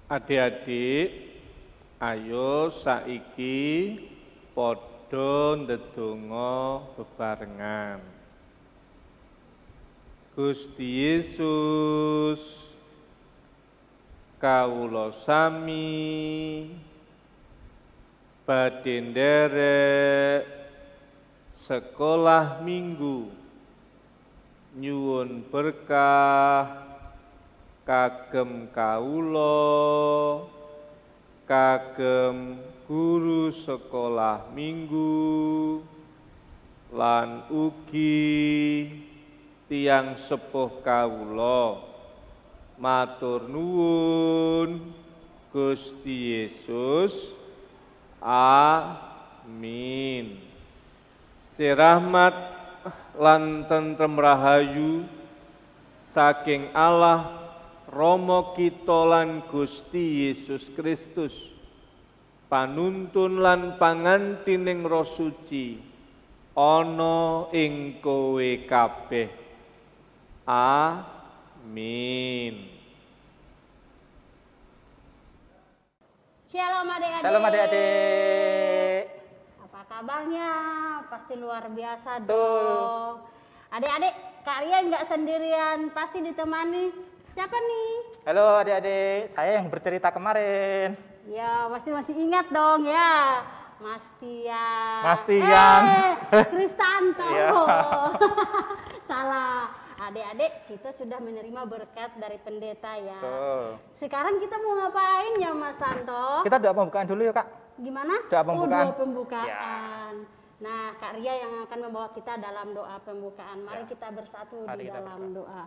Adik-adik, ayo saiki padha ndedonga bebarengan. Gusti Yesus, kawula sami badhe nderek sekolah minggu nyuwun berkah kagem kawula, kagem guru sekolah minggu, lan ugi tiyang sepuh kawula. Matur nuwun Gusti Yesus. Amin. Sirahmat lan tentrem rahayu saking Allah Rama kita lan Gusti Yesus Kristus, panuntun lan pangantining Roh Suci ana ing kowe kabeh. Amin. Shalom adik-adik. Shalom adik-adik. Apa kabarnya? Pasti luar biasa dong. Adik-adik, kalian nggak sendirian, pasti ditemani. Siapa nih? Halo adik-adik, saya yang bercerita kemarin. Ya, pasti masih ingat dong ya. Mas Tian. Mas Tian. Kristanto. Iya. Salah. Adik-adik, kita sudah menerima berkat dari pendeta ya. Tuh. Sekarang kita mau ngapain ya Mas Tanto? Kita doa pembukaan dulu yuk Kak. Gimana? Doa pembukaan. Doa pembukaan. Ya. Nah, Kak Ria yang akan membawa kita dalam doa pembukaan. Mari Ya. kita bersatu Mari di kita dalam doa.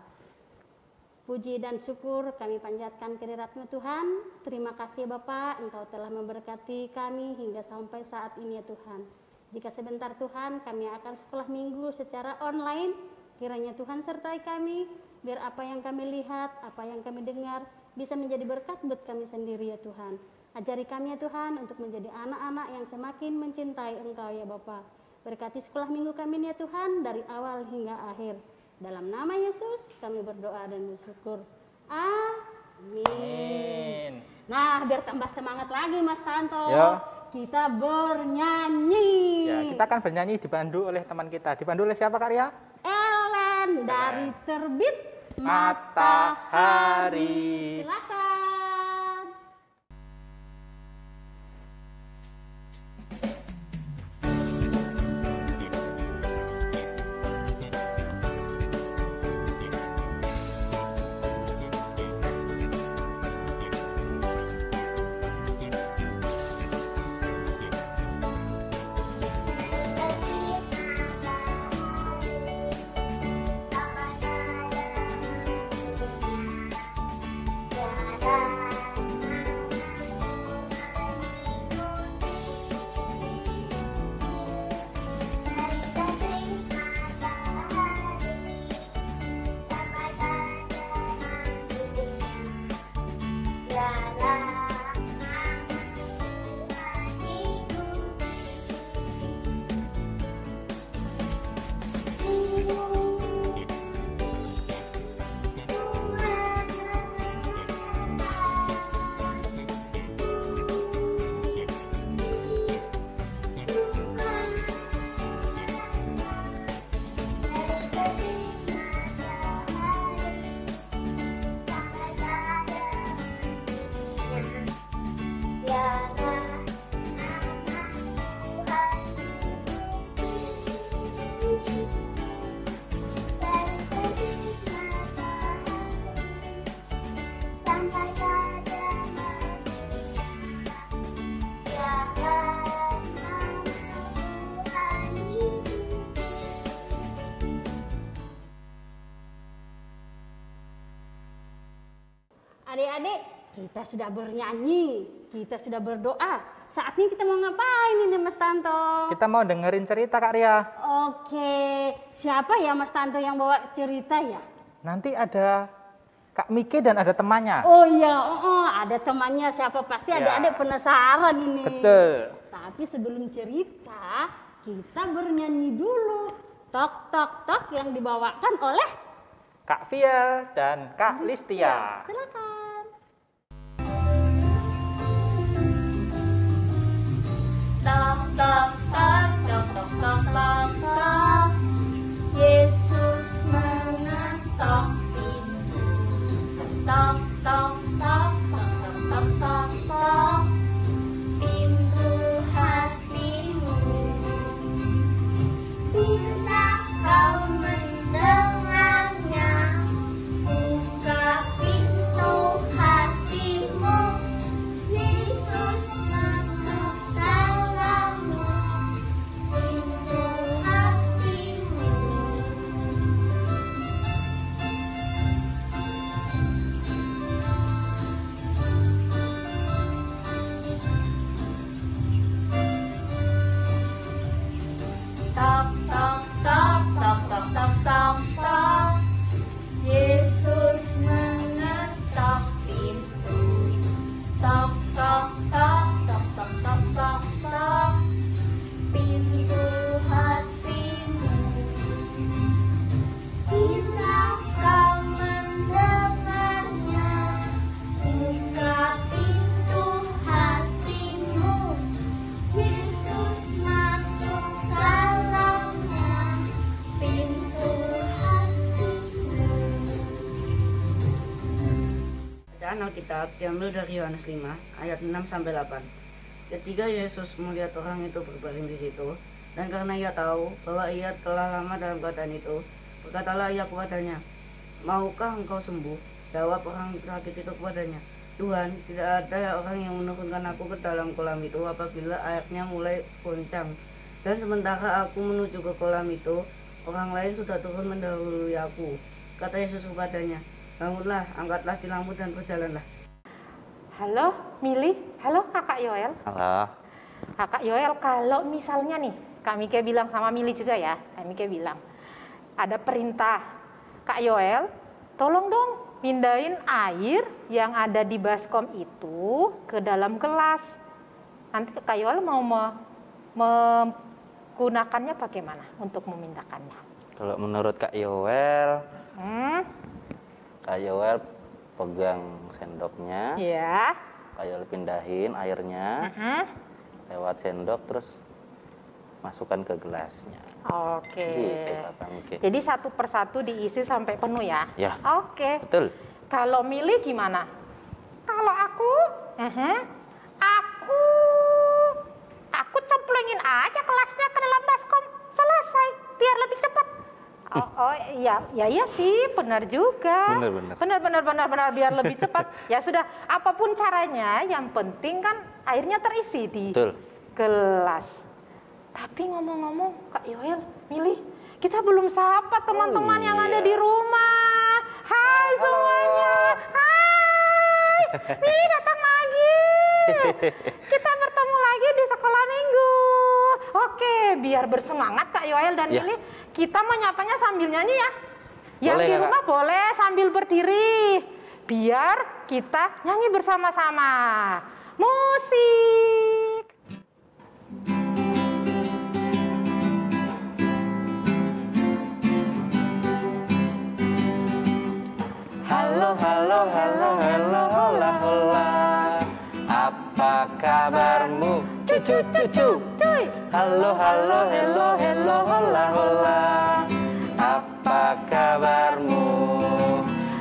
Puji dan syukur kami panjatkan kehadirat-Mu Tuhan. Terima kasih Bapak, Engkau telah memberkati kami hingga sampai saat ini ya Tuhan. Jika sebentar Tuhan kami akan sekolah minggu secara online, kiranya Tuhan sertai kami, biar apa yang kami lihat, apa yang kami dengar, bisa menjadi berkat buat kami sendiri ya Tuhan. Ajari kami ya Tuhan untuk menjadi anak-anak yang semakin mencintai Engkau ya Bapak. Berkati sekolah minggu kami ya Tuhan dari awal hingga akhir. Dalam nama Yesus kami berdoa dan bersyukur. Amin. Nah, biar tambah semangat lagi Mas Tanto. Ya. Kita bernyanyi. Ya, kita akan bernyanyi dipandu oleh teman kita. Dipandu oleh siapa Kak Ria? Ellen dari Terbit Matahari. Silakan. Adik-adik, kita sudah bernyanyi, kita sudah berdoa. Saatnya kita mau ngapain ini Mas Tanto? Kita mau dengerin cerita Kak Ria. Oke, siapa ya Mas Tanto yang bawa cerita ya? Nanti ada Kak Miki dan ada temannya. Oh iya, ada temannya siapa? Pasti Ya. adik-adik penasaran ini. Betul. Tapi sebelum cerita, kita bernyanyi dulu. Tok tok tok yang dibawakan oleh Kak Via dan Kak Listia. Silakan. Bacaan Alkitab diambil dari Yohanes 5 ayat 6 sampai 8. Ketika Yesus melihat orang itu berbaring di situ, dan karena ia tahu bahwa ia telah lama dalam keadaan itu, berkatalah ia kepadanya, "Maukah engkau sembuh?" Jawab orang sakit itu kepadanya, "Tuhan, tidak ada orang yang menurunkan aku ke dalam kolam itu apabila airnya mulai goncang. Dan sementara aku menuju ke kolam itu, orang lain sudah turun mendahului aku." Kata Yesus kepadanya, "Bangunlah, angkatlah tilammu dan berjalanlah." Halo, Mili. Halo, Kakak Yoel. Halo. Kakak Yoel, kalau misalnya nih, Kak Mike bilang sama Mili juga ya, Kak Mike bilang, ada perintah, Kak Yoel, tolong dong pindahin air yang ada di baskom itu ke dalam gelas. Nanti Kak Yoel mau menggunakannya bagaimana untuk memindahkannya? Kalau menurut Kak Yoel, Kak Yoel pegang sendoknya, Ya. Kak Yoel pindahin airnya lewat sendok, terus masukkan ke gelasnya. Oke. Gitu, Kakak Miki. Jadi satu persatu diisi sampai penuh ya? Ya. Oke. Betul. Kalau Mili gimana? Kalau aku cemplungin aja gelasnya ke dalam baskom, selesai, biar lebih cepat. Iya sih, benar juga. Benar, biar lebih cepat. Ya sudah, apapun caranya, yang penting kan airnya terisi di gelas. Tapi ngomong-ngomong, Kak Yoel, Mili, kita belum sapa teman-teman yang ada di rumah. Hai semuanya. Hai. Mili datang lagi. Kita bertemu lagi di sekolah minggu. Oke, biar bersemangat Kak Yoel dan Mili, kita menyapanya sambil nyanyi ya. Yang Boleh, di Kak. rumah boleh sambil berdiri. Biar kita nyanyi bersama-sama. Musik. Halo, halo, halo, halo, hola, hola. Apa kabarmu? Cucu, cucu. Halo, halo, hello, hello, hola, hola. Apa kabarmu?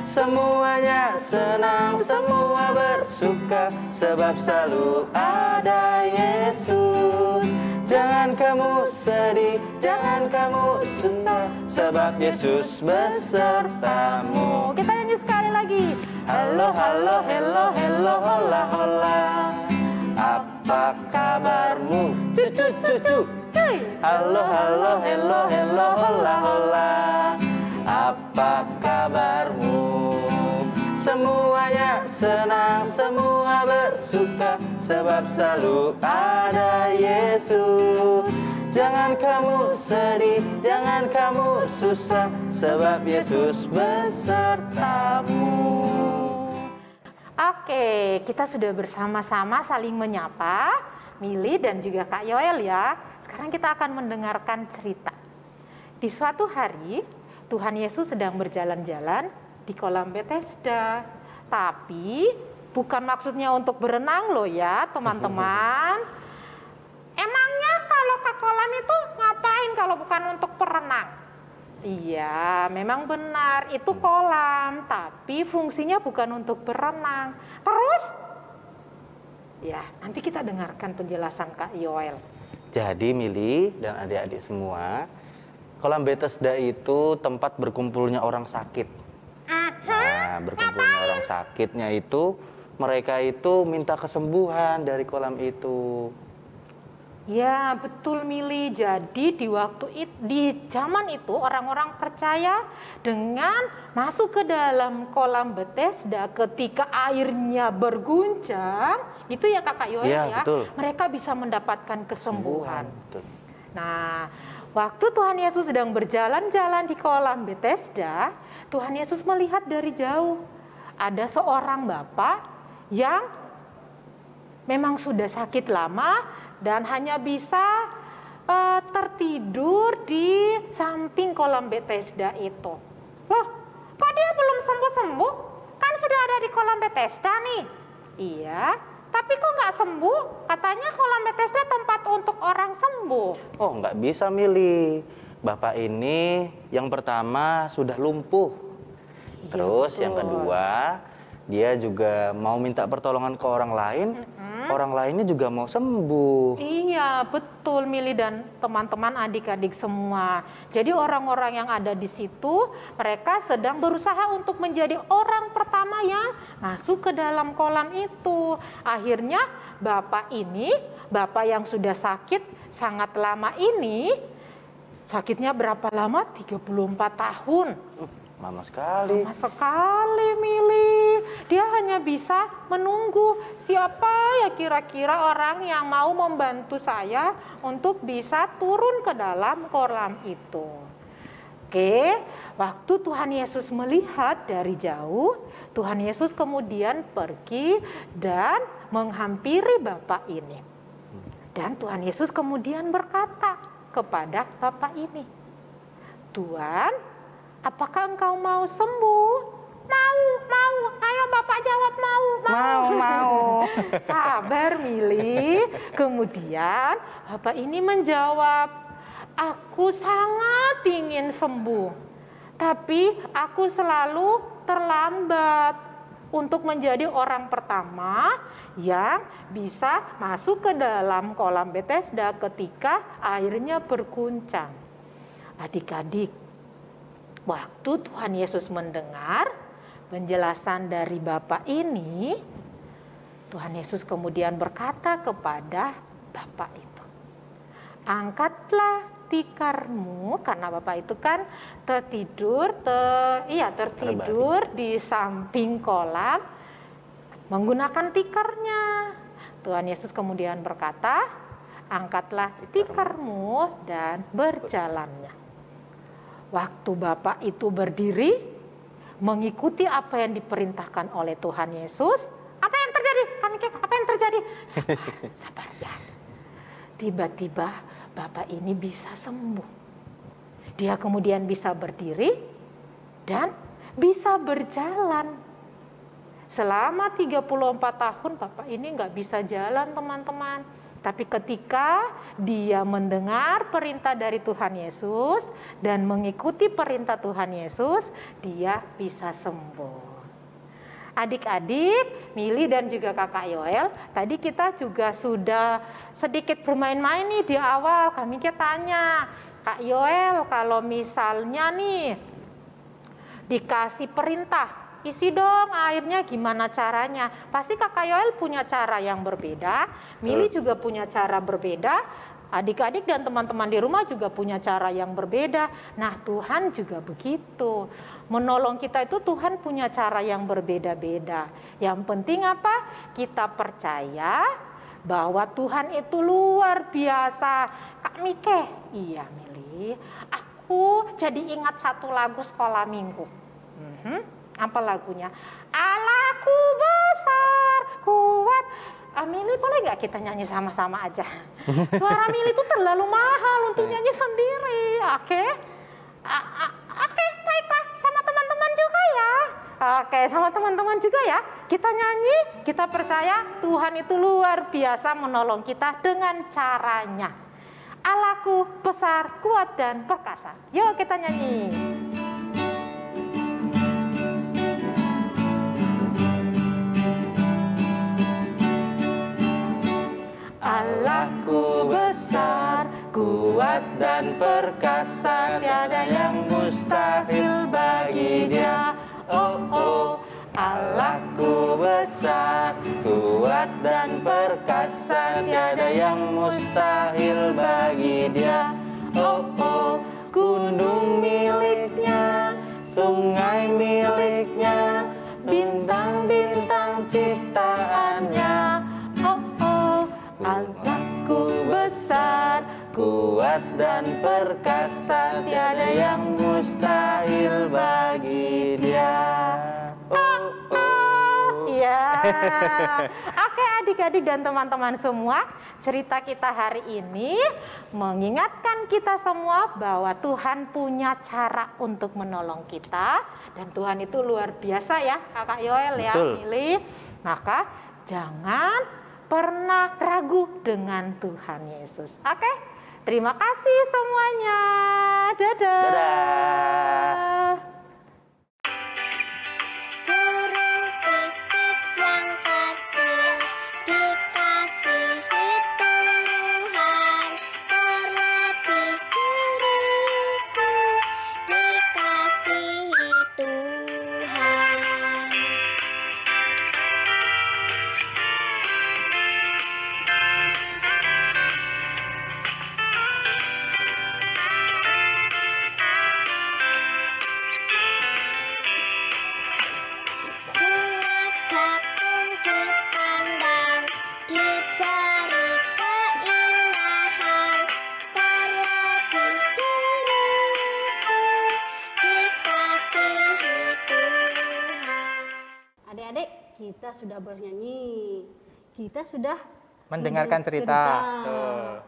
Semuanya senang, semua bersuka, sebab selalu ada Yesus. Jangan kamu sedih, jangan kamu susah, sebab Yesus besertamu. Kita nyanyi sekali lagi. Halo, halo, hello, hello, hola, hola. Apa kabarmu? Cucu, cucu. Halo, halo, hello, hello, hola, hola. Apa kabarmu? Semuanya senang, semua bersuka, sebab selalu ada Yesus. Jangan kamu sedih, jangan kamu susah, sebab Yesus besertamu. Oke, kita sudah bersama-sama saling menyapa, Mili dan juga Kak Yoel ya. Sekarang kita akan mendengarkan cerita. Di suatu hari, Tuhan Yesus sedang berjalan-jalan di kolam Bethesda. Tapi bukan maksudnya untuk berenang loh ya teman-teman. Emangnya kalau ke kolam itu ngapain kalau bukan untuk berenang? Iya, memang benar, itu kolam, tapi fungsinya bukan untuk berenang. Terus? Ya, nanti kita dengarkan penjelasan Kak Yoel. Jadi Mili dan adik-adik semua, kolam Bethesda itu tempat berkumpulnya orang sakit. Nah, berkumpulnya orang sakitnya itu, mereka itu minta kesembuhan dari kolam itu. Ya, betul Mili. Jadi di zaman itu orang-orang percaya dengan masuk ke dalam kolam Bethesda ketika airnya berguncang, itu ya Kakak Yoel ya. Betul. Mereka bisa mendapatkan kesembuhan. Betul. Nah, waktu Tuhan Yesus sedang berjalan-jalan di kolam Bethesda, Tuhan Yesus melihat dari jauh ada seorang bapak yang memang sudah sakit lama dan hanya bisa tertidur di samping kolam Bethesda itu. Loh, kok dia belum sembuh-sembuh? Kan sudah ada di kolam Bethesda nih. Iya, tapi kok nggak sembuh? Katanya kolam Bethesda tempat untuk orang sembuh. Oh, nggak bisa Mili. Bapak ini yang pertama sudah lumpuh. Terus betul. yang kedua, dia juga mau minta pertolongan ke orang lain, orang lainnya juga mau sembuh. Iya, betul Mili dan teman-teman adik-adik semua. Jadi orang-orang yang ada di situ, mereka sedang berusaha untuk menjadi orang pertama yang masuk ke dalam kolam itu. Akhirnya bapak yang sudah sakit sangat lama ini, sakitnya berapa lama? 34 tahun. Lama sekali. Lama sekali, Mili. Dia hanya bisa menunggu siapa ya kira-kira orang yang mau membantu saya untuk bisa turun ke dalam kolam itu. Oke, waktu Tuhan Yesus melihat dari jauh, Tuhan Yesus kemudian pergi dan menghampiri bapak ini. Dan Tuhan Yesus kemudian berkata kepada bapak ini, "Tuhan, apakah engkau mau sembuh?" Mau. Ayo bapak jawab mau. Sabar Mili. Kemudian bapak ini menjawab, "Aku sangat ingin sembuh. Tapi aku selalu terlambat untuk menjadi orang pertama yang bisa masuk ke dalam kolam Bethesda ketika airnya berguncang." Adik-adik, waktu Tuhan Yesus mendengar penjelasan dari bapak ini, Tuhan Yesus kemudian berkata kepada bapak itu, "Angkatlah tikarmu," karena bapak itu kan tertidur di samping kolam menggunakan tikarnya. Tuhan Yesus kemudian berkata, "Angkatlah tikarmu dan berjalannya." Waktu bapak itu berdiri mengikuti apa yang diperintahkan oleh Tuhan Yesus, apa yang terjadi? Apa yang terjadi? Sabar ya. Tiba-tiba bapak ini bisa sembuh. Dia kemudian bisa berdiri dan bisa berjalan. Selama 34 tahun bapak ini nggak bisa jalan, teman-teman. Tapi ketika dia mendengar perintah dari Tuhan Yesus dan mengikuti perintah Tuhan Yesus, dia bisa sembuh. Adik-adik, Mili dan juga kakak Yoel, tadi kita juga sudah sedikit bermain-main nih di awal. Kami tanya, Kak Yoel, kalau misalnya nih dikasih perintah, isi dong airnya, gimana caranya? Pasti kakak Yoel punya cara yang berbeda, Mili juga punya cara berbeda, adik-adik dan teman-teman di rumah juga punya cara yang berbeda. Nah, Tuhan juga begitu. Menolong kita itu Tuhan punya cara yang berbeda-beda. Yang penting apa? Kita percaya bahwa Tuhan itu luar biasa. Kak Mike, iya Mili, aku jadi ingat satu lagu sekolah minggu. Apa lagunya? Allahku besar, kuat. Mili, boleh nggak kita nyanyi sama-sama aja? Suara Mili itu terlalu mahal untuk nyanyi sendiri. Oke, baiklah. Sama teman-teman juga ya. Oke, sama teman-teman juga ya. Kita nyanyi, kita percaya Tuhan itu luar biasa menolong kita dengan caranya. Allahku besar, kuat dan perkasa. Yuk kita nyanyi. Allahku besar, kuat dan perkasa, tiada yang mustahil bagi Dia. Oh, Allahku besar, kuat dan perkasa, tiada yang mustahil bagi Dia. Oh, gunung miliknya, sungai miliknya, bintang-bintang ciptaannya. Allahku besar, kuat dan perkasa, tiada yang mustahil bagi Dia. Ya. Oke adik-adik dan teman-teman semua, cerita kita hari ini mengingatkan kita semua bahwa Tuhan punya cara untuk menolong kita, dan Tuhan itu luar biasa ya, Kakak Yoel ya, Mili. Maka jangan pernah ragu dengan Tuhan Yesus. Oke, terima kasih semuanya. Dadah. Dadah. Dadah. kita sudah bernyanyi, kita sudah Mendengarkan cerita. Betul.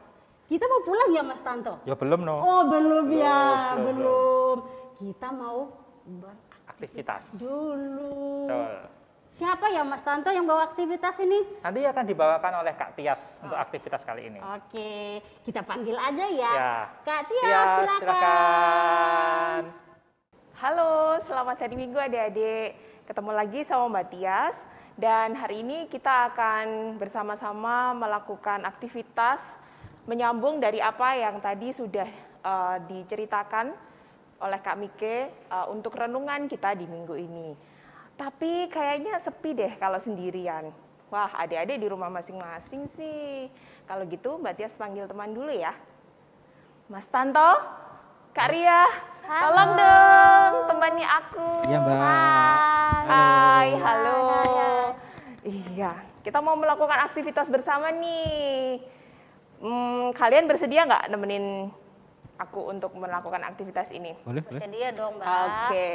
Kita mau pulang ya Mas Tanto? Ya belum no. Oh belum ya, belum. Kita mau beraktivitas dulu. Betul. Siapa ya Mas Tanto yang bawa aktivitas ini? Nanti akan dibawakan oleh Kak Tias untuk aktivitas kali ini. Oke, kita panggil aja ya. Ya. Kak Tias, silakan. Halo, selamat hari Minggu adik-adik. Ketemu lagi sama Mbak Tias. Dan hari ini kita akan bersama-sama melakukan aktivitas menyambung dari apa yang tadi sudah diceritakan oleh Kak Mike untuk renungan kita di minggu ini. Tapi kayaknya sepi deh kalau sendirian. Wah, adik-adik di rumah masing-masing sih. Kalau gitu Mbak Tias panggil teman dulu ya. Mas Tanto, Kak Ria, tolong dong temani aku. Iya Mbak. Hai, halo. Iya, kita mau melakukan aktivitas bersama nih. Kalian bersedia nggak nemenin aku untuk melakukan aktivitas ini? Boleh. Bersedia dong Mbak. Oke,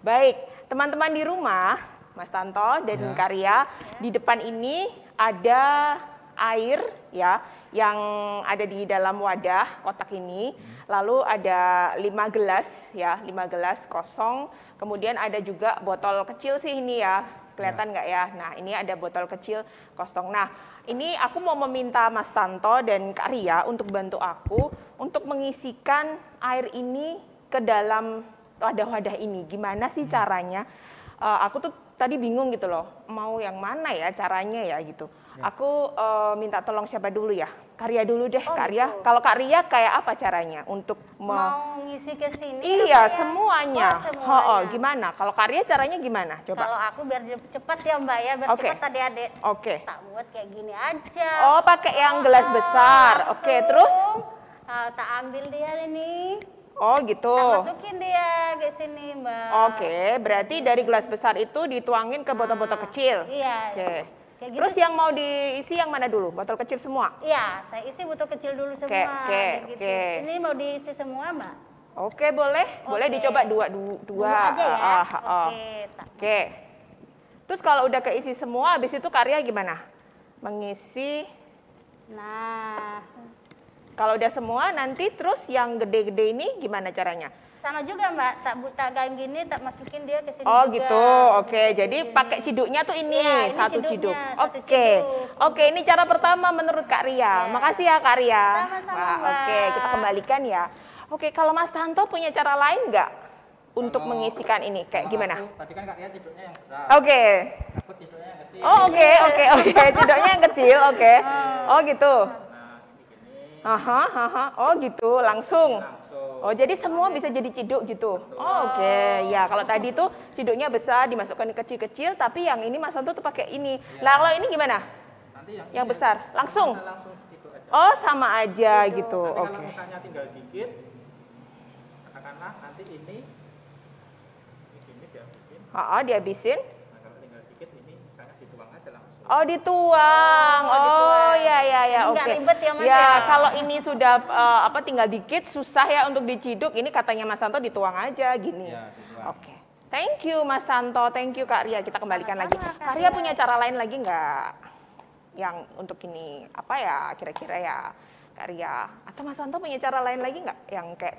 baik. Teman-teman di rumah, Mas Tanto dan Kak Ria, di depan ini ada air ya, yang ada di dalam wadah kotak ini. Lalu ada 5 gelas ya, 5 gelas kosong. Kemudian ada juga botol kecil sih ini ya, kelihatan nggak ya? Nah ini ada botol kecil kosong. Nah ini aku mau meminta Mas Tanto dan Kak Ria untuk bantu aku untuk mengisikan air ini ke dalam wadah-wadah ini. Gimana sih caranya? Aku tuh tadi bingung gitu loh, mau yang mana ya caranya ya gitu. Aku minta tolong siapa dulu ya? Kak Ria dulu deh, Kak Ria. Gitu. Kalau Kak Ria kayak apa caranya untuk Mau ngisi ke sini? Iya, apa ya? semuanya. Oh, semuanya. Gimana? Kalau Kak Ria caranya gimana? Coba. Kalau aku biar cepat ya Mbak ya, biar Oke. cepat adik-adik. Oke. Tak buat kayak gini aja. Oh, pakai yang gelas besar. Oke, terus? Tak ambil dia ini. Oh, gitu. Tak masukin dia ke sini Mbak. Oke, berarti dari gelas besar itu dituangin ke botol-botol kecil. Iya. Oke. Kayak gitu. Terus yang mau diisi yang mana dulu? Botol kecil semua? Iya, saya isi botol kecil dulu semua. Oke, kayak gitu. oke. Ini mau diisi semua Mbak? Oke, boleh. Boleh Oke. dicoba dua. Dulu aja ya. Oke. Oke. Terus kalau udah keisi semua, habis itu Karya gimana? Mengisi. Nah, Kalau udah semua, nanti terus yang gede-gede ini gimana caranya? sama juga Mbak, tak kayak gini, tak masukin dia ke sini Oh juga. gitu, oke. Jadi Gini. pakai ciduknya tuh ini, Iya, ini satu ciduknya, ciduk. satu Oke, ciduk. oke. Ini cara pertama menurut Kak Ria. Iya. Makasih ya Kak Ria. Sama-sama, Wah, Mbak. Oke, kita kembalikan ya. Oke, kalau Mas Tanto punya cara lain nggak untuk mengisikan ini? Kayak gimana? Tadi kan Kak Ria tidurnya yang besar. Oke. Aku tidurnya yang kecil. Oh oke. Ciduknya yang kecil, oke. Oh gitu. Oh gitu, langsung. Oh jadi semua bisa jadi ciduk gitu. Oh oke, ya kalau tadi tuh ciduknya besar dimasukkan ke kecil-kecil, tapi yang ini Mas Tanto tuh pakai ini. Nah kalau ini gimana? Nanti Yang besar, langsung. langsung ciduk aja. Oh sama aja gitu. Nanti Oke. kalau misalnya tinggal dikit, katakanlah nanti ini Dihabisin. Nah kalau tinggal dikit ini misalnya dituang aja langsung. Oh dituang. Oh dituang. ya Jadi oke. nggak ribet ya, Mas, Ya ya? kalau ini sudah tinggal dikit susah ya untuk diciduk. Ini katanya Mas Tanto dituang aja gini. Ya, dituang. Oke. Thank you Mas Tanto, thank you Kak Ria. Kita kembalikan Sama-sama, lagi. Kak Kak Ria Ria. punya cara lain lagi nggak? Yang untuk ini apa ya kira-kira ya Kak Ria? Atau Mas Tanto punya cara lain lagi nggak? Yang kayak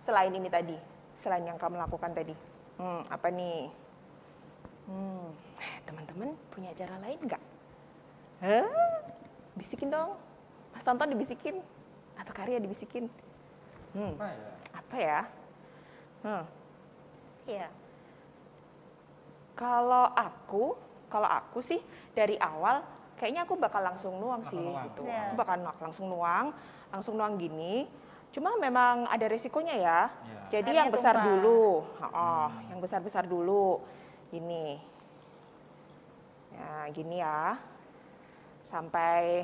selain ini tadi, selain yang kamu lakukan tadi. Apa nih? Teman-teman punya cara lain nggak? Bisikin dong. Mas Tanto dibisikin atau Kak Ria dibisikin? Apa ya? Iya. Kalau aku sih dari awal kayaknya aku bakal langsung nuang sih gitu. Iya. Aku bakal langsung nuang gini. Cuma memang ada resikonya ya. Jadi Airnya yang besar tumpah. dulu. Yang besar-besar dulu. Gini. Ya, gini ya. Sampai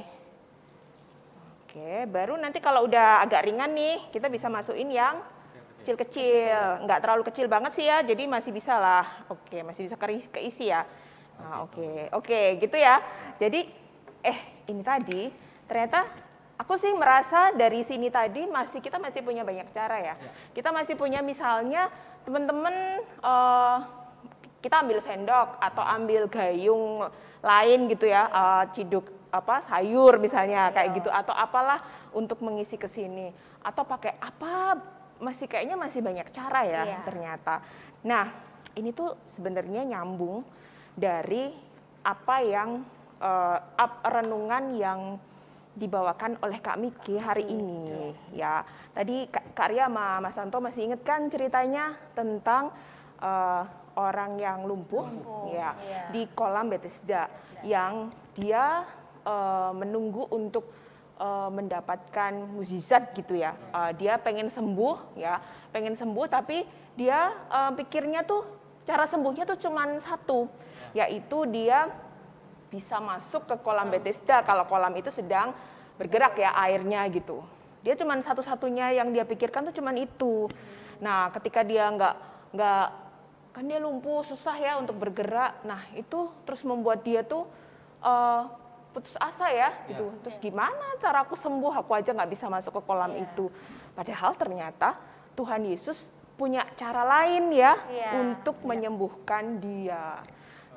oke, baru nanti kalau udah agak ringan nih, kita bisa masukin yang kecil-kecil. Nggak terlalu kecil banget sih ya, jadi masih bisa lah. Oke, masih bisa keisi ya. Nah, oke, gitu ya. Jadi, ini tadi ternyata aku sih merasa dari sini tadi kita masih punya banyak cara ya. Kita masih punya misalnya teman-teman kita ambil sendok atau ambil gayung lain gitu ya, ciduk sayur misalnya kayak gitu, atau apalah untuk mengisi ke sini, atau pakai apa, kayaknya masih banyak cara ya ternyata. Nah, ini tuh sebenarnya nyambung dari apa yang renungan yang dibawakan oleh Kak Miki hari ini ya. Tadi Kak Ria sama Mas Santo masih ingat kan ceritanya tentang orang yang lumpuh ya di kolam Bethesda yang dia menunggu untuk mendapatkan mukjizat gitu ya. Dia pengen sembuh ya, pengen sembuh, tapi dia pikirnya tuh cara sembuhnya tuh cuman satu, yaitu dia bisa masuk ke kolam Bethesda kalau kolam itu sedang bergerak ya airnya gitu. Dia cuman satu-satunya yang dia pikirkan tuh cuman itu. Nah, ketika dia nggak kan dia lumpuh, susah ya untuk bergerak. Nah, itu terus membuat dia tuh putus asa ya gitu. Terus gimana cara aku sembuh? Aku aja nggak bisa masuk ke kolam itu. Padahal ternyata Tuhan Yesus punya cara lain ya untuk menyembuhkan dia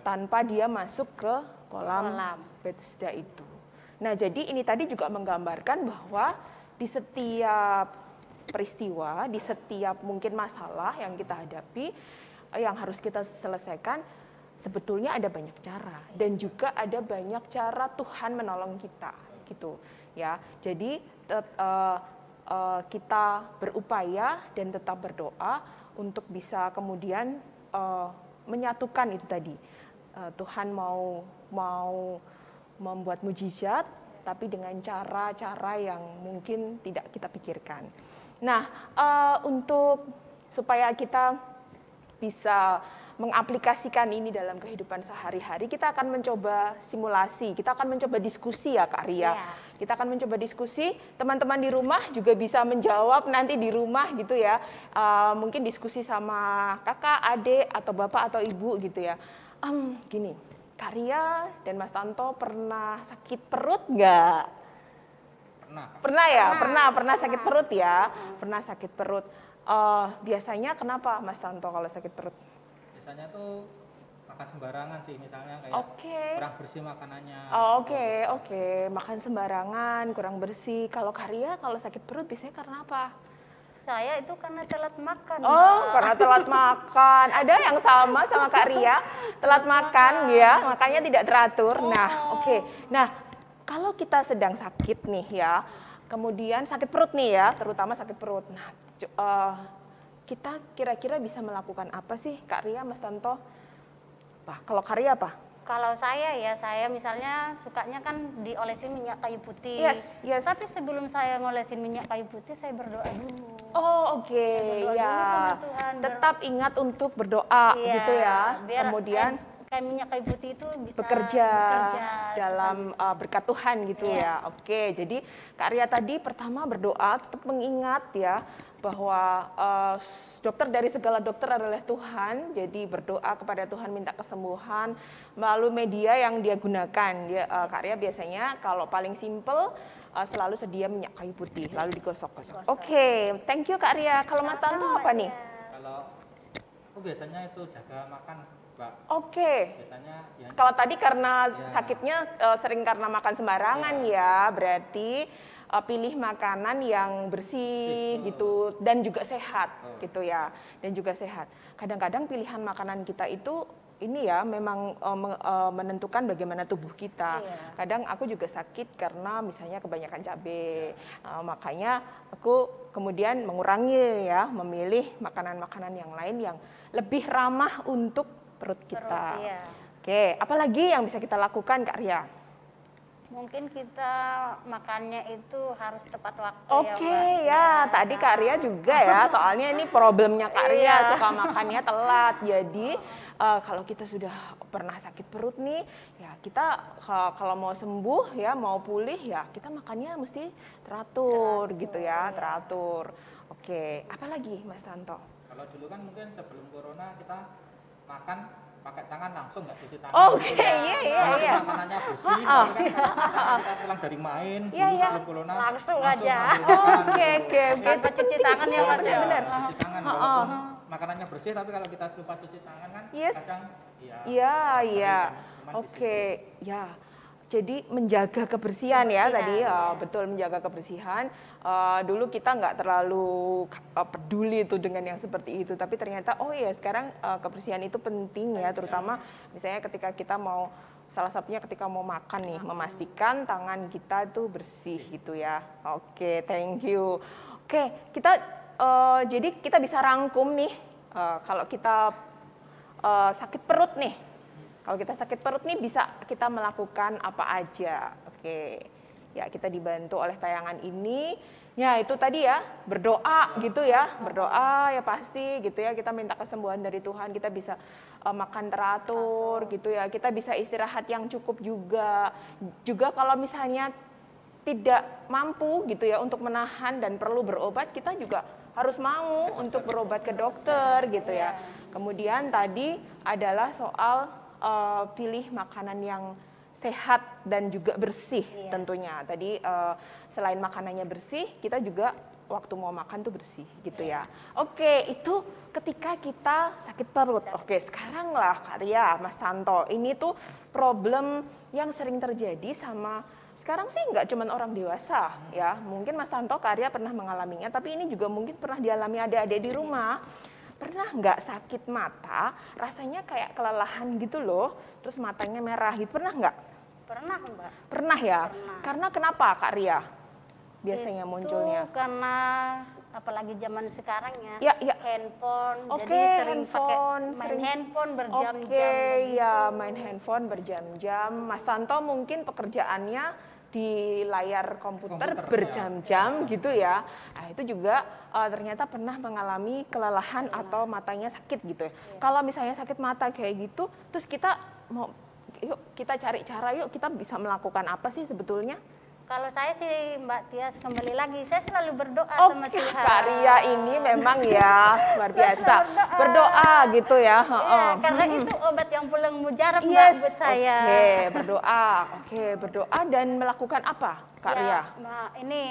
tanpa dia masuk ke kolam Bethesda itu. Nah, jadi ini tadi juga menggambarkan bahwa di setiap peristiwa, di setiap mungkin masalah yang kita hadapi, yang harus kita selesaikan, sebetulnya ada banyak cara dan juga ada banyak cara Tuhan menolong kita, gitu ya. Jadi kita berupaya dan tetap berdoa untuk bisa kemudian menyatukan itu tadi. Tuhan mau membuat mujizat, tapi dengan cara-cara yang mungkin tidak kita pikirkan. Nah, untuk supaya kita bisa mengaplikasikan ini dalam kehidupan sehari-hari, kita akan mencoba simulasi, kita akan mencoba diskusi ya Kak Ria. Kita akan mencoba diskusi, teman-teman di rumah juga bisa menjawab nanti di rumah gitu ya. Mungkin diskusi sama kakak, adik, atau bapak atau ibu gitu ya. Gini, Kak Ria dan Mas Tanto pernah sakit perut nggak? Pernah ya? Pernah sakit perut ya? Pernah sakit perut. Biasanya kenapa Mas Tanto kalau sakit perut? Biasanya tuh makan sembarangan sih, misalnya kayak kurang bersih makanannya. Oke. Makan sembarangan, kurang bersih. Kalau Kak Ria kalau sakit perut biasanya karena apa? Saya itu karena telat makan. Karena telat makan. Ada yang sama Kak Ria, telat makan ya, makanya tidak teratur. Nah, Nah, kalau kita sedang sakit nih ya, kemudian sakit perut nih ya, terutama sakit perut. Nah, kita kira-kira bisa melakukan apa sih Kak Ria, Mas Tanto? Kalau Kak Ria apa? Kalau saya misalnya sukanya kan diolesin minyak kayu putih. Yes. Tapi sebelum saya ngolesin minyak kayu putih, saya berdoa dulu. Tetap ingat untuk berdoa gitu ya. Biar kemudian kayak minyak kayu putih itu bisa bekerja dalam berkat Tuhan gitu ya. Jadi Kak Ria tadi pertama berdoa, tetap mengingat ya bahwa dokter dari segala dokter adalah Tuhan. Jadi berdoa kepada Tuhan, minta kesembuhan melalui media yang dia gunakan. Kak Ria biasanya kalau paling simple selalu sedia minyak kayu putih lalu digosok-gosok. Thank you Kak Ria. Kalau Mas Tanto apa nih? Kalau aku biasanya itu jaga makan, Mbak. Biasanya kalau tadi karena sakitnya sering karena makan sembarangan ya, berarti pilih makanan yang bersih gitu dan juga sehat gitu ya, dan juga sehat. Kadang-kadang pilihan makanan kita itu ini ya memang menentukan bagaimana tubuh kita. Kadang aku juga sakit karena misalnya kebanyakan cabai, makanya aku kemudian mengurangi ya, memilih makanan-makanan yang lain yang lebih ramah untuk perut kita. Apalagi yang bisa kita lakukan Kak Ria? Mungkin kita makannya itu harus tepat waktu tadi Kak Ria juga ya, soalnya ini problemnya Kak Ria, suka makannya telat. Jadi kalau kita sudah pernah sakit perut nih, ya kita kalau mau sembuh ya, mau pulih ya, kita makannya mesti teratur gitu ya, teratur. Apalagi Mas Tanto? Kalau dulu kan mungkin sebelum corona kita makan pakai tangan langsung, nggak cuci tangan. Iya. Makanannya bersih. Kita pulang dari main, dulu sebelum corona langsung aja. Tanpa cuci tangan ya Mas ya. Cuci tangan walaupun makanannya bersih, tapi kalau kita lupa cuci tangan kan Yes. kadang Iya. Oke, ya. Jadi menjaga kebersihan ya tadi, betul, menjaga kebersihan. Dulu kita nggak terlalu peduli itu dengan yang seperti itu, tapi ternyata oh ya sekarang kebersihan itu penting ya, terutama misalnya ketika kita mau, salah satunya ketika mau makan nih, memastikan tangan kita tuh bersih gitu ya. Oke, thank you. Oke, kita jadi kita bisa rangkum nih, kalau kita sakit perut nih. Kalau kita sakit perut nih bisa kita melakukan apa aja. Oke. Ya, kita dibantu oleh tayangan ini. Ya, itu tadi ya, berdoa gitu ya. Berdoa ya pasti gitu ya. Kita minta kesembuhan dari Tuhan, kita bisa makan teratur gitu ya. Kita bisa istirahat yang cukup juga. Juga kalau misalnya tidak mampu gitu ya untuk menahan dan perlu berobat, kita juga harus mau untuk berobat ke dokter gitu ya. Kemudian tadi adalah soal pilih makanan yang sehat dan juga bersih tentunya. Tadi selain makanannya bersih, kita juga waktu mau makan tuh bersih gitu ya. Oke, itu ketika kita sakit perut. Oke, sekarang lah Karya, Mas Tanto. Ini tuh problem yang sering terjadi sama, sekarang sih nggak cuma orang dewasa ya. Mungkin Mas Tanto, Karya pernah mengalaminya, tapi ini juga mungkin pernah dialami adik-adik di rumah. Pernah nggak sakit mata, rasanya kayak kelelahan gitu loh, terus matanya merah gitu, pernah nggak? Pernah, Mbak. Pernah ya? Pernah. Karena kenapa Kak Ria biasanya munculnya? Itu karena apalagi zaman sekarang Ya, handphone, Oke, jadi sering handphone, main handphone berjam-jam. Oke, ya main handphone berjam-jam. Mas Tanto mungkin pekerjaannya di layar komputer berjam-jam gitu ya. Nah, itu juga ternyata pernah mengalami kelelahan atau matanya sakit gitu ya. Kalau misalnya sakit mata kayak gitu, terus kita mau, yuk kita cari cara, yuk kita bisa melakukan apa sih sebetulnya? Kalau saya sih Mbak Tias, kembali lagi, saya selalu berdoa sama Tuhan. Kak Ria ini memang ya luar biasa. Berdoa gitu ya. Iya, karena itu obat yang paling mujarab Mbak buat saya. Oke, berdoa. Oke, berdoa dan melakukan apa, Kak Ria? Mbak, ini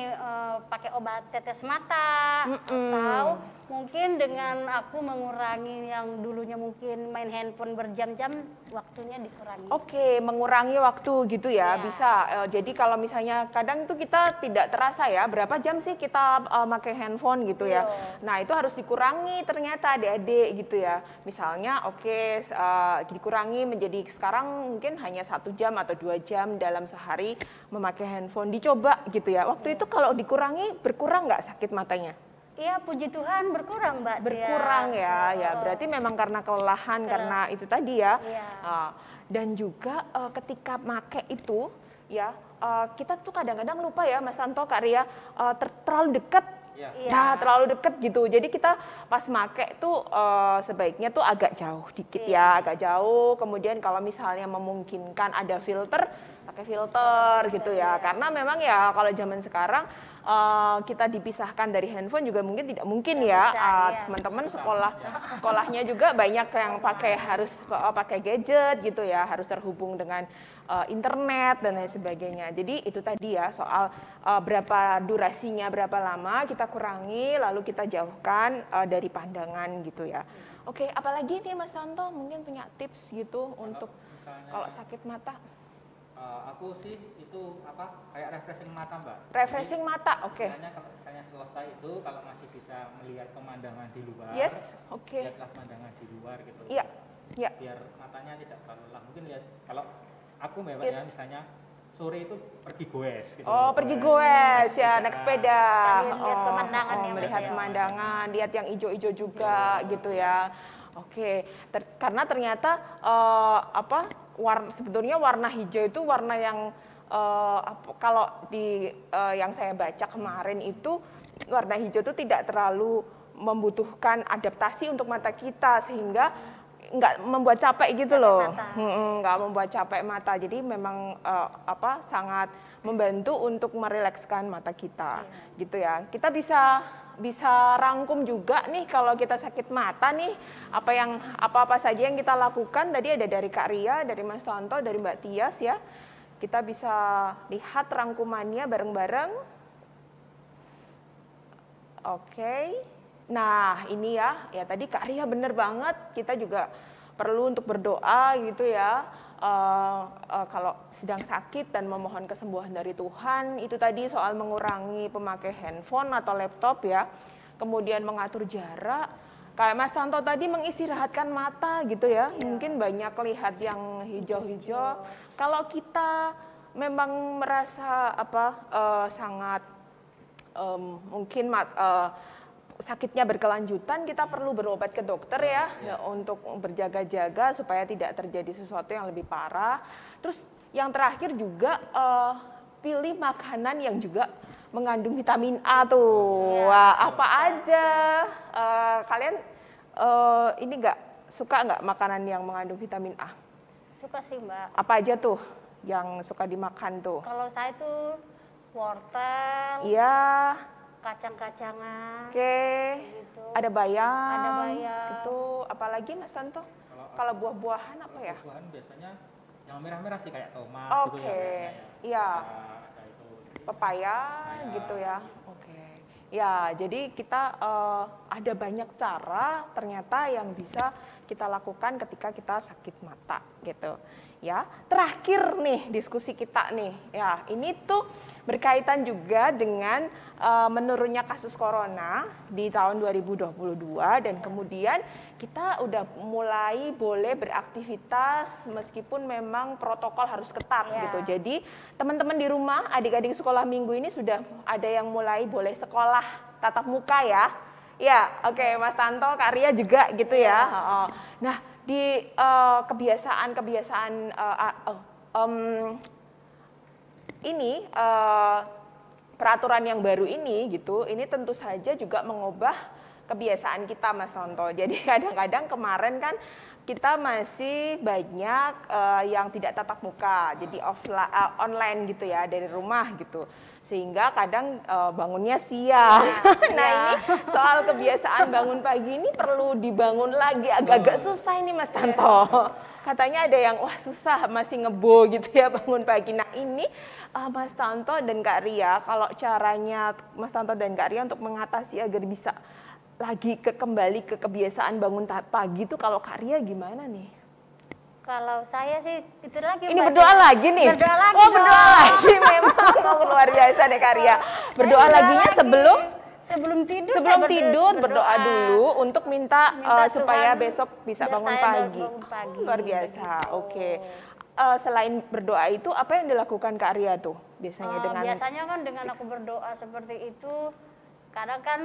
pakai obat tetes mata, atau mungkin dengan aku mengurangi yang dulunya mungkin main handphone berjam-jam, waktunya dikurangi. Oke, mengurangi waktu gitu ya, bisa. Jadi kalau misalnya kadang itu kita tidak terasa ya, berapa jam sih kita pakai handphone gitu ya. Nah, itu harus dikurangi ternyata adik-adik gitu ya. Misalnya dikurangi menjadi sekarang mungkin hanya 1 jam atau 2 jam dalam sehari memakai handphone. Dicoba gitu ya. Waktu itu kalau dikurangi, berkurang nggak sakit matanya? Iya, puji Tuhan berkurang Mbak. Berkurang ya, berarti memang karena kelelahan, karena itu tadi ya. Dan juga ketika make itu ya, kita tuh kadang-kadang lupa ya Mas Tanto, Kak Ria, terlalu dekat. Nah, terlalu dekat gitu. Jadi kita pas make tuh sebaiknya tuh agak jauh dikit ya, agak jauh. Kemudian kalau misalnya memungkinkan ada filter, pakai filter gitu ya. Karena memang ya kalau zaman sekarang kita dipisahkan dari handphone juga mungkin tidak mungkin ya. Teman-teman sekolahnya juga banyak yang harus pakai gadget gitu ya, harus terhubung dengan internet dan lain sebagainya. Jadi itu tadi ya soal berapa durasinya, berapa lama kita kurangi, lalu kita jauhkan dari pandangan gitu ya. Oke, apalagi nih Mas Tanto mungkin punya tips gitu untuk kalau sakit mata? Aku sih itu kayak refreshing mata Mbak. Refreshing mata, oke. Kalau misalnya selesai itu kalau masih bisa melihat pemandangan di luar. Yes, oke. Lihatlah pemandangan di luar gitu. Iya. Biar matanya tidak terlalu lelah. Mungkin lihat kalau aku Mbak ya misalnya sore itu pergi goes gitu. Oh, pergi goes ya, naik sepeda. Lihat pemandangan ya, melihat pemandangan, lihat yang hijau-hijau juga gitu ya. Oke, karena ternyata sebetulnya warna hijau itu warna yang kalau yang saya baca kemarin itu warna hijau itu tidak terlalu membutuhkan adaptasi untuk mata kita sehingga nggak membuat capek gitu loh, nggak membuat capek mata. Jadi memang sangat membantu untuk merilekskan mata kita, gitu ya. Kita bisa rangkum juga nih kalau kita sakit mata nih apa saja yang kita lakukan. Tadi ada dari Kak Ria, dari Mas Tanto, dari Mbak Tias ya. Kita bisa lihat rangkumannya bareng-bareng. Oke. Nah, ini ya tadi Kak Ria bener banget, kita juga perlu untuk berdoa gitu ya. Kalau sedang sakit dan memohon kesembuhan dari Tuhan, itu tadi soal mengurangi pemakai handphone atau laptop ya. Kemudian mengatur jarak. Kayak Mas Tanto tadi mengistirahatkan mata gitu ya. Mungkin banyak lihat yang hijau-hijau. Kalau kita memang merasa sangat mungkin sakitnya berkelanjutan, kita perlu berobat ke dokter ya untuk berjaga-jaga supaya tidak terjadi sesuatu yang lebih parah. Terus yang terakhir juga pilih makanan yang juga mengandung vitamin A tuh. Wah, apa aja? Kalian ini suka nggak makanan yang mengandung vitamin A? Suka sih Mbak. Apa aja tuh yang suka dimakan tuh? Kalau saya tuh wortel. Iya. Kacang-kacangan. Oke. Gitu. Ada bayam. Ada bayam. Itu apalagi Mas Tanto? Kalau buah-buahan apa ya? Buah-buahan biasanya yang merah-merah sih kayak tomat gitu Oke. ya. Iya. Ada itu Pepaya gitu ya. Oke. Ya, jadi kita ada banyak cara ternyata yang bisa kita lakukan ketika kita sakit mata gitu. Ya, terakhir nih diskusi kita nih. Ya, ini tuh berkaitan juga dengan menurunnya kasus corona di tahun 2022 dan kemudian kita udah mulai boleh beraktivitas meskipun memang protokol harus ketat gitu. Jadi teman-teman di rumah, adik-adik sekolah minggu ini sudah ada yang mulai boleh sekolah tatap muka ya. Ya, oke, Mas Tanto, Kak Ria juga gitu ya. Nah, di kebiasaan-kebiasaan ini peraturan yang baru ini gitu, ini tentu saja juga mengubah kebiasaan kita Mas Tanto. Jadi kadang-kadang kemarin kan kita masih banyak yang tidak tatap muka, jadi online gitu ya, dari rumah gitu. Sehingga kadang bangunnya siang. Nah ini soal kebiasaan bangun pagi ini perlu dibangun lagi, agak-agak susah ini Mas Tanto. Katanya ada yang wah susah masih ngebo gitu ya bangun pagi. Nah ini Mas Tanto dan Kak Ria, kalau caranya Mas Tanto dan Kak Ria untuk mengatasi agar bisa lagi kembali ke kebiasaan bangun pagi itu, kalau Kak Ria gimana nih? Kalau saya sih itu lagi. Ini berdoa lagi nih. Berdoa lagi. Oh, berdoa lagi memang luar biasa deh Kak Ria. Berdoa laginya sebelum tidur berdoa dulu untuk minta supaya besok bisa bangun pagi. Luar biasa. Oke. Selain berdoa itu apa yang dilakukan Kak Ria tuh biasanya dengan? Biasanya kan dengan aku berdoa seperti itu, kadang kan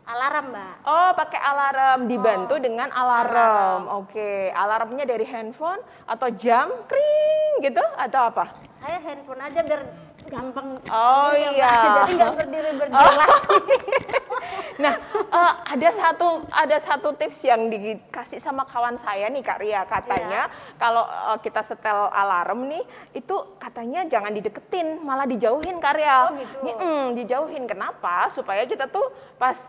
alarm Mbak. Oh, pakai alarm, dibantu dengan alarm. Oke, alarmnya dari handphone atau jam, kring gitu atau apa? Saya handphone aja biar gampang. Oh iya. Jadi nggak berdiri lagi. Nah, ada satu tips yang dikasih sama kawan saya nih Kak Ria, katanya kalau kita setel alarm nih, itu katanya jangan dideketin, malah dijauhin Kak Ria. Oh gitu. Dijauhin, kenapa? Supaya kita tuh pas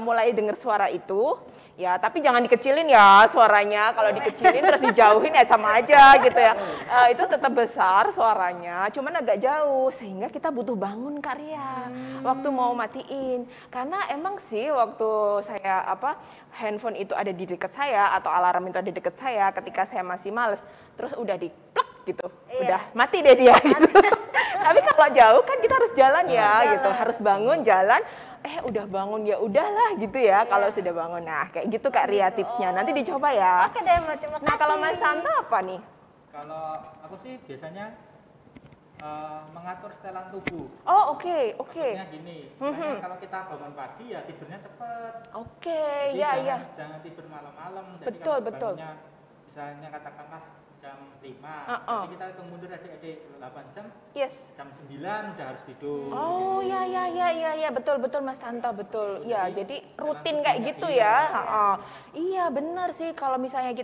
mulai dengar suara itu, ya tapi jangan dikecilin ya suaranya. Kalau dikecilin terus dijauhin ya sama aja gitu ya. Itu tetap besar suaranya, cuman agak jauh sehingga kita butuh bangun Kak Ria waktu mau matiin. Karena emang sih waktu saya handphone itu ada di dekat saya atau alarm itu ada di dekat saya, ketika saya masih males terus udah di-plug gitu, udah mati deh dia gitu. Tapi kalau jauh kan kita harus jalan ya gitu, harus bangun jalan. Udah bangun ya udahlah gitu ya kalau sudah bangun. Nah kayak gitu Kak Ria tipsnya, nanti dicoba ya. Oke deh Mbak, terima kasih. Nah kalau Mas Tanto apa nih? Kalau aku sih biasanya mengatur setelan tubuh. Oh oke. Maksudnya gini, misalnya kalau kita bangun pagi ya tidurnya cepat. Oke, Jadi ya. jangan tidur malam-malam. Jadi Betul, kalau betul. bangunnya misalnya katakanlah jam 5, jadi kita hitung mundur adik-adik 8 jam. Yes. Jam 9 udah harus tidur. Oh ya, betul Mas Tanto, betul. Ya, jadi rutin kayak gitu ya. Iya benar sih, kalau misalnya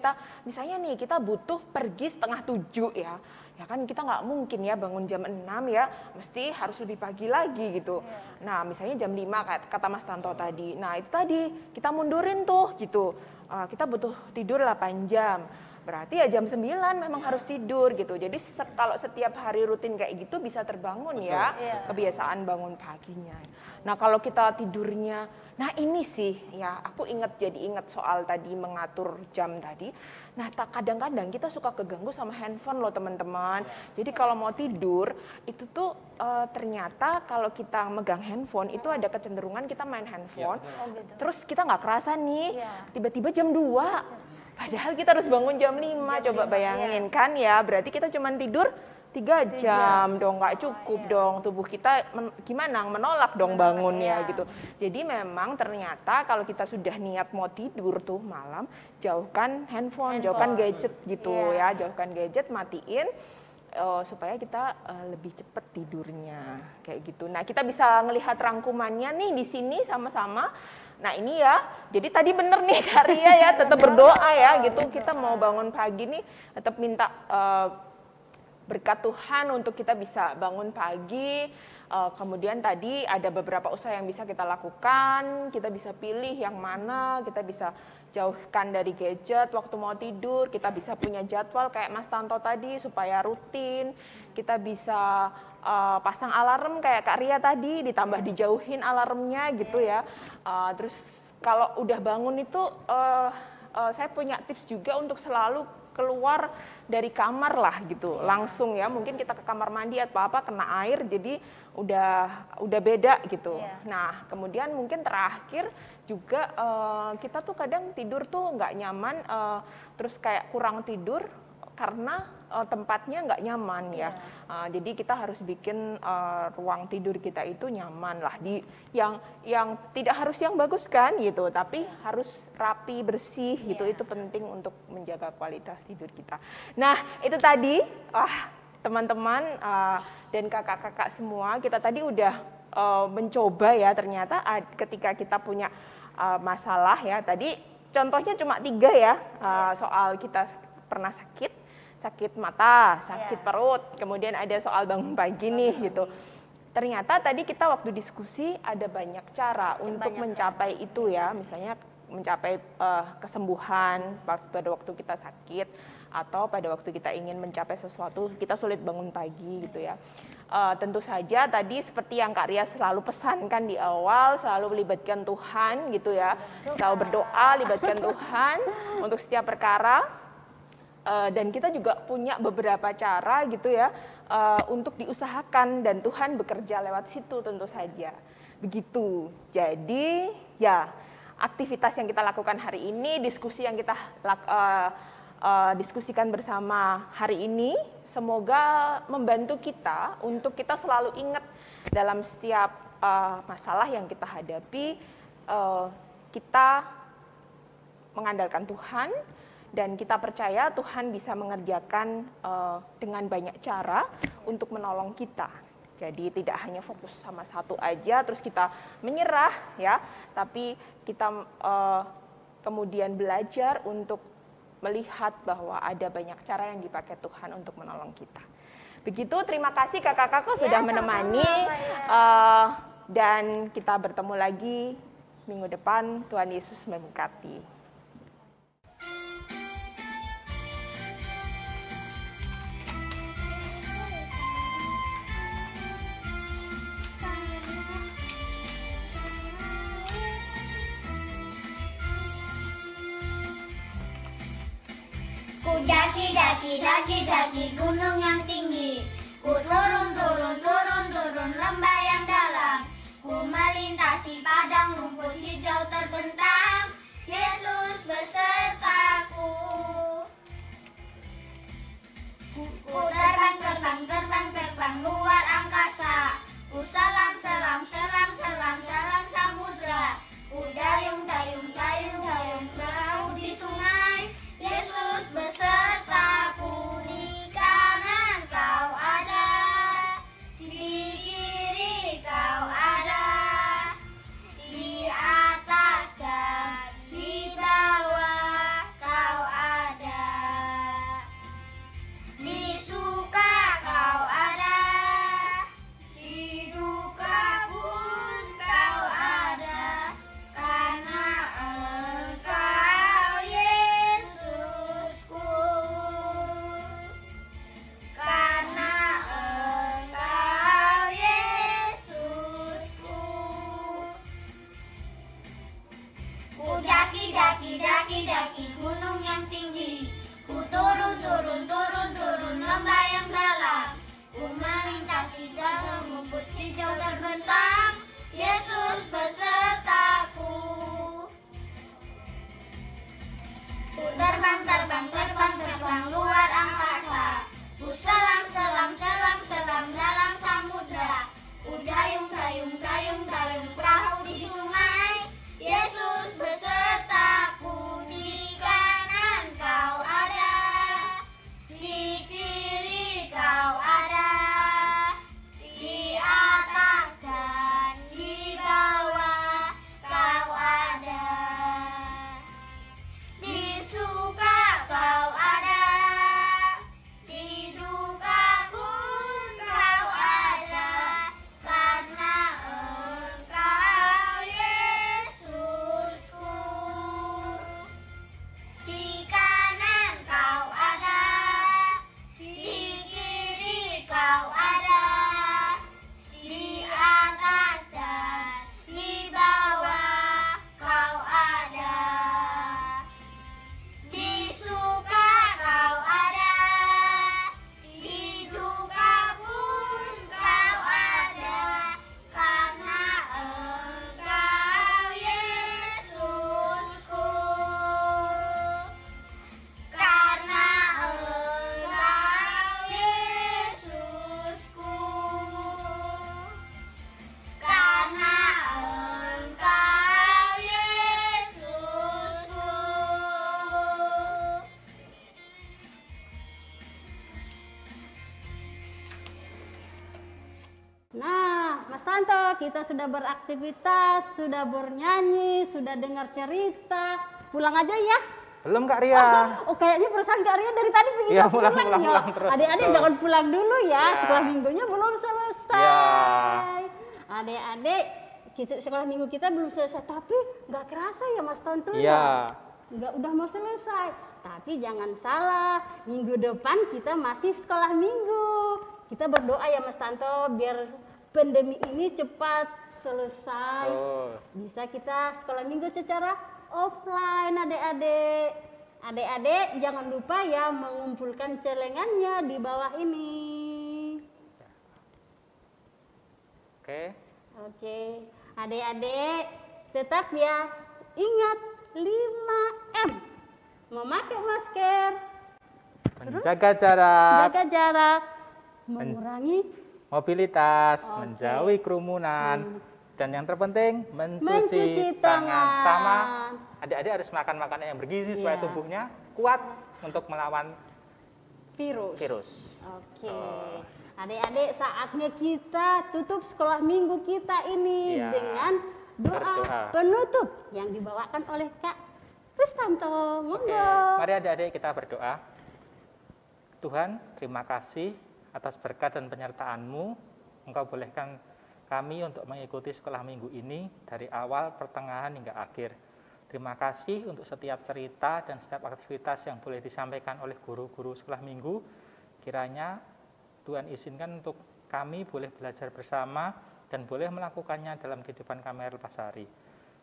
nih kita butuh pergi 6:30 ya. Ya kan kita nggak mungkin ya bangun jam 6 ya, mesti harus lebih pagi lagi gitu. Nah misalnya jam 5 kata Mas Tanto tadi, nah itu tadi kita mundurin tuh gitu. Kita butuh tidur 8 jam. berarti ya jam 9 memang harus tidur gitu. Jadi kalau setiap hari rutin kayak gitu bisa terbangun ya kebiasaan bangun paginya. Nah kalau kita tidurnya, nah ini sih ya aku jadi ingat soal tadi mengatur jam tadi. Nah kadang-kadang kita suka keganggu sama handphone loh teman-teman. Jadi kalau mau tidur itu tuh ternyata kalau kita megang handphone itu ada kecenderungan kita main handphone. Terus kita nggak kerasa nih tiba-tiba jam 2. Padahal kita harus bangun jam 5, coba bayangin kan ya, berarti kita cuma tidur 3 jam dong, nggak cukup dong, tubuh kita gimana, menolak dong bangunnya gitu. Jadi memang ternyata kalau kita sudah niat mau tidur tuh malam, jauhkan handphone. Jauhkan gadget gitu ya, jauhkan gadget, matiin. Supaya kita lebih cepat tidurnya kayak gitu. Nah kita bisa ngelihat rangkumannya nih di sini sama-sama. Nah ini ya, jadi tadi bener nih Karya ya, tetap berdoa ya gitu. Kita mau bangun pagi nih, tetap minta berkat Tuhan untuk kita bisa bangun pagi. Kemudian tadi ada beberapa usaha yang bisa kita lakukan, kita bisa pilih yang mana, kita bisa jauhkan dari gadget waktu mau tidur, kita bisa punya jadwal kayak Mas Tanto tadi supaya rutin, kita bisa pasang alarm kayak Kak Ria tadi, ditambah dijauhin alarmnya gitu ya. Terus kalau udah bangun itu saya punya tips juga untuk selalu keluar dari kamar lah gitu, langsung ya, mungkin kita ke kamar mandi atau apa kena air jadi udah beda gitu. Nah kemudian mungkin terakhir juga kita tuh kadang tidur tuh nggak nyaman, terus kayak kurang tidur karena tempatnya nggak nyaman ya. Jadi kita harus bikin ruang tidur kita itu nyaman lah, yang tidak harus yang bagus kan gitu, tapi harus rapi bersih gitu. Itu penting untuk menjaga kualitas tidur kita. Nah itu tadi teman-teman dan kakak-kakak semua, kita tadi udah mencoba ya, ternyata ketika kita punya masalah ya, tadi contohnya cuma 3 ya, soal kita pernah sakit mata, sakit perut, kemudian ada soal bangun pagi nih gitu. Ternyata tadi kita waktu diskusi ada banyak cara untuk mencapai itu ya, misalnya mencapai kesembuhan pada waktu kita sakit, atau pada waktu kita ingin mencapai sesuatu kita sulit bangun pagi gitu ya. Tentu saja tadi seperti yang Kak Ria selalu pesankan di awal, selalu melibatkan Tuhan gitu ya, selalu berdoa, libatkan Tuhan untuk setiap perkara. Dan kita juga punya beberapa cara gitu ya untuk diusahakan, dan Tuhan bekerja lewat situ tentu saja. Begitu. Jadi ya aktivitas yang kita lakukan hari ini, diskusi yang kita diskusikan bersama hari ini, semoga membantu kita untuk kita selalu ingat dalam setiap masalah yang kita hadapi, kita mengandalkan Tuhan. Dan kita percaya Tuhan bisa mengerjakan dengan banyak cara untuk menolong kita. Jadi tidak hanya fokus sama satu aja terus kita menyerah ya, tapi kita kemudian belajar untuk melihat bahwa ada banyak cara yang dipakai Tuhan untuk menolong kita. Begitu, terima kasih kakak-kakak sudah menemani, dan kita bertemu lagi minggu depan. Tuhan Yesus memberkati. Ku daki gunung yang tinggi. Ku turun lembah yang dalam. Ku melintasi padang rumput hijau terbentang. Yesus besertaku. Ku terbang luar angkasa. Ku selam samudra. Ku dayung perahu di sungai. Yesus besertaku, di kanan kau ada, di kiri kau ada, di atas dan di bawah. Tanto, kita sudah beraktivitas, sudah bernyanyi, sudah dengar cerita. Pulang aja ya. Belum Kak Ria. Oh, kayaknya perasaan Kak Ria dari tadi pengen Iya, pulang ya. pulang terus. Adik-adik jangan pulang dulu ya. Sekolah minggunya belum selesai. Adik-adik, sekolah minggu kita belum selesai, tapi nggak kerasa ya Mas Tonto. Iya. Nggak, udah mau selesai. Tapi jangan salah, minggu depan kita masih sekolah minggu. Kita berdoa ya Mas Tanto biar pandemi ini cepat selesai. Bisa kita sekolah minggu secara offline adik-adik. Adik-adik jangan lupa ya mengumpulkan celengannya di bawah ini. Oke. Adik-adik tetap ya ingat 5M. Memakai masker. Menjaga jarak. Jaga jarak. Mengurangi mobilitas, menjauhi kerumunan, dan yang terpenting mencuci tangan. Sama adik-adik harus makan makanan yang bergizi supaya tubuhnya kuat untuk melawan virus. Oke. Adik-adik saatnya kita tutup sekolah minggu kita ini dengan doa penutup yang dibawakan oleh Kak Kristanto. Monggo. Mari adik-adik kita berdoa. Tuhan, terima kasih atas berkat dan penyertaan-Mu. Engkau bolehkan kami untuk mengikuti sekolah minggu ini dari awal, pertengahan hingga akhir. Terima kasih untuk setiap cerita dan setiap aktivitas yang boleh disampaikan oleh guru-guru sekolah minggu. Kiranya Tuhan izinkan untuk kami boleh belajar bersama dan boleh melakukannya dalam kehidupan kami lepas-hari.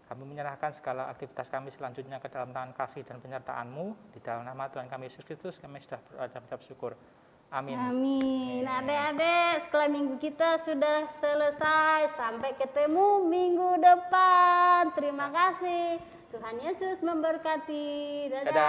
Kami menyerahkan segala aktivitas kami selanjutnya ke dalam tangan kasih dan penyertaan-Mu. Di dalam nama Tuhan kami Yesus Kristus kami sudah berdoa dan mengucap syukur. Amin. Amin. Adik-adik, sekolah minggu kita sudah selesai. Sampai ketemu minggu depan. Terima kasih. Tuhan Yesus memberkati. Dadah. Dadah.